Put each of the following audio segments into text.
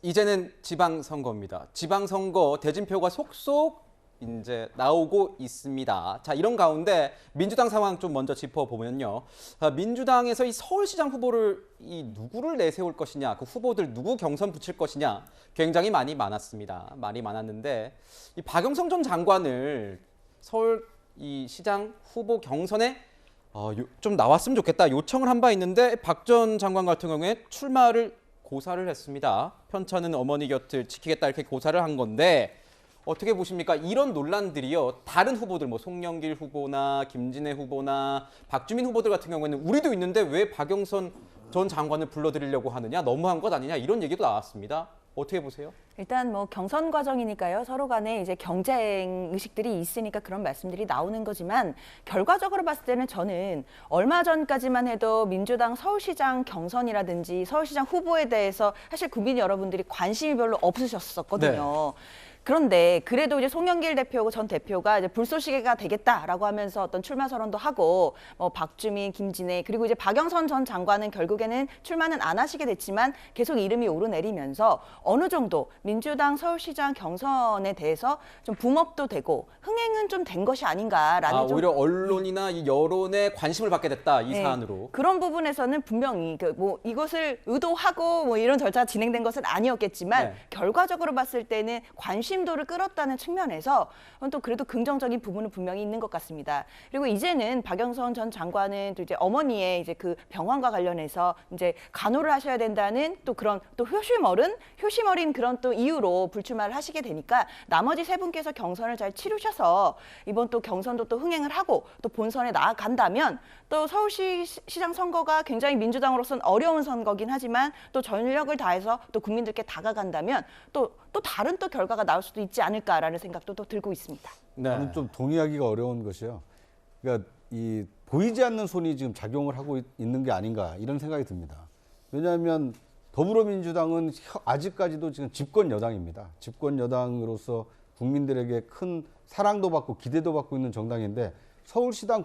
이제는 지방선거입니다. 지방선거 대진표가 속속 이제 나오고 있습니다. 자, 이런 가운데 민주당 상황 좀 먼저 짚어보면요. 민주당에서 이 서울시장 후보를 누구를 내세울 것이냐, 그 후보들 누구 경선 붙일 것이냐 굉장히 많았습니다. 말이 많았는데 이 박영선 전 장관을 서울 이 시장 후보 경선에 좀 나왔으면 좋겠다 요청을 한 바 있는데 박 전 장관 같은 경우에 출마를 고사를 했습니다. 편찮은 어머니 곁을 지키겠다 이렇게 고사를 한 건데 어떻게 보십니까? 이런 논란들이요. 다른 후보들 뭐 송영길 후보나 김진애 후보나 박주민 후보들 같은 경우에는 우리도 있는데 왜 박영선 전 장관을 불러들이려고 하느냐? 너무한 것 아니냐? 이런 얘기도 나왔습니다. 어떻게 보세요? 일단 뭐 경선 과정이니까요. 서로 간에 이제 경쟁 의식들이 있으니까 그런 말씀들이 나오는 거지만 결과적으로 봤을 때는 저는 얼마 전까지만 해도 민주당 서울시장 경선이라든지 서울시장 후보에 대해서 사실 국민 여러분들이 관심이 별로 없으셨었거든요. 네. 그런데 그래도 이제 송영길 대표고 전 대표가 이제 불쏘시개가 되겠다라고 하면서 어떤 출마 선언도 하고 뭐 박주민, 김진애 그리고 이제 박영선 전 장관은 결국에는 출마는 안 하시게 됐지만 계속 이름이 오르내리면서 어느 정도 민주당 서울시장 경선에 대해서 좀 붐업도 되고 흥행은 좀 된 것이 아닌가라는 오히려 언론이나 이 여론에 관심을 받게 됐다 이 네, 사안으로. 그런 부분에서는 분명히 뭐 이것을 의도하고 뭐 이런 절차가 진행된 것은 아니었겠지만 네. 결과적으로 봤을 때는 관심도를 끌었다는 측면에서 또 그래도 긍정적인 부분은 분명히 있는 것 같습니다. 그리고 이제는 박영선 전 장관은 또 이제 어머니의 이제 그 병환과 관련해서 이제 간호를 하셔야 된다는 또 그런 또 효심어린 그런 또 이유로 불출마를 하시게 되니까 나머지 세 분께서 경선을 잘 치르셔서 이번 또 경선도 또 흥행을 하고 또 본선에 나아간다면 또 서울시장 선거가 굉장히 민주당으로서는 어려운 선거긴 하지만 또 전력을 다해서 또 국민들께 다가간다면 또 다른 또 결과가 나올 수도 있지 않을까라는 생각도 또 들고 있습니다. 네. 저는 좀 동의하기가 어려운 것이요. 그러니까 이 보이지 않는 손이 지금 작용을 하고 있는 게 아닌가 이런 생각이 듭니다. 왜냐하면 더불어민주당은 아직까지도 지금 집권 여당입니다. 집권 여당으로서 국민들에게 큰 사랑도 받고 기대도 받고 있는 정당인데 서울시장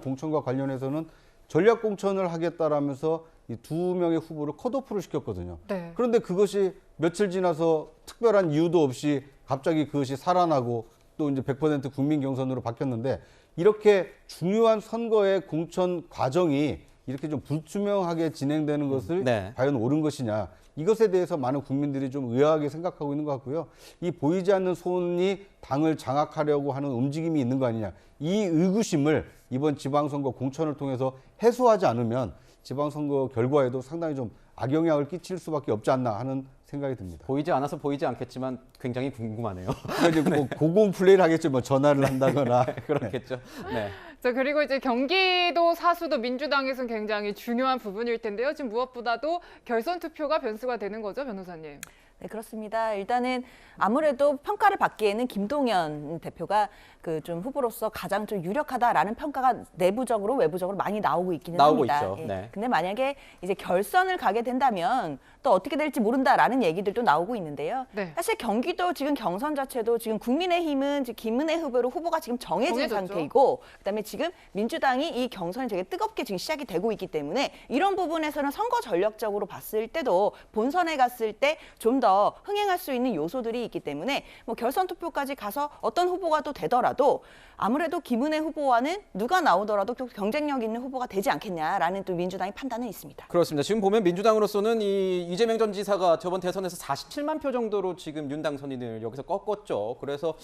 공천과 관련해서는 전략 공천을 하겠다라면서 이 두 명의 후보를 컷오프를 시켰거든요. 네. 그런데 그것이 며칠 지나서 특별한 이유도 없이 갑자기 그것이 살아나고 또 이제 100% 국민 경선으로 바뀌었는데 이렇게 중요한 선거의 공천 과정이 이렇게 좀 불투명하게 진행되는 것을 네. 과연 옳은 것이냐. 이것에 대해서 많은 국민들이 좀 의아하게 생각하고 있는 것 같고요. 이 보이지 않는 손이 당을 장악하려고 하는 움직임이 있는 거 아니냐. 이 의구심을 이번 지방선거 공천을 통해서 해소하지 않으면 지방선거 결과에도 상당히 좀 악영향을 끼칠 수밖에 없지 않나 하는 생각이 듭니다. 보이지 않아서 보이지 않겠지만 굉장히 궁금하네요. 그러니까 이제 뭐 고공 플레이를 하겠죠. 뭐 전화를 한다거나. 그렇겠죠. 네. 자, 그리고 이제 경기도 사수도 민주당에서는 굉장히 중요한 부분일 텐데요. 지금 무엇보다도 결선 투표가 변수가 되는 거죠, 변호사님? 네, 그렇습니다. 일단은 아무래도 평가를 받기에는 김동연 대표가 그 좀 후보로서 가장 좀 유력하다라는 평가가 내부적으로 외부적으로 많이 나오고 있기는 나오고 합니다. 있죠. 예. 네. 근데 만약에 이제 결선을 가게 된다면 또 어떻게 될지 모른다라는 얘기들도 나오고 있는데요. 네. 사실 경기도 지금 경선 자체도 지금 국민의힘은 지금 김은혜 후보가 지금 정해진 정해졌죠. 상태이고 그다음에 지금 민주당이 이 경선이 되게 뜨겁게 지금 시작이 되고 있기 때문에 이런 부분에서는 선거 전략적으로 봤을 때도 본선에 갔을 때 좀 더 흥행할 수 있는 요소들이 있기 때문에 뭐 결선 투표까지 가서 어떤 후보가 또 되더라도 아무래도 김은혜 후보와는 누가 나오더라도 또 경쟁력 있는 후보가 되지 않겠냐라는 또 민주당의 판단은 있습니다. 그렇습니다. 지금 보면 민주당으로서는 이 이재명 전 지사가 저번 대선에서 47만 표 정도로 지금 윤당 선인을 여기서 꺾었죠. 그래서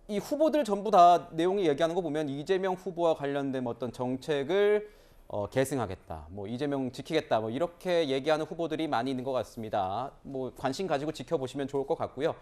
이 후보들 전부 다 내용이 얘기하는 거 보면 이재명 후보와 관련된 어떤 정책을 계승하겠다, 뭐 이재명 지키겠다, 뭐 이렇게 얘기하는 후보들이 많이 있는 것 같습니다. 뭐 관심 가지고 지켜보시면 좋을 것 같고요.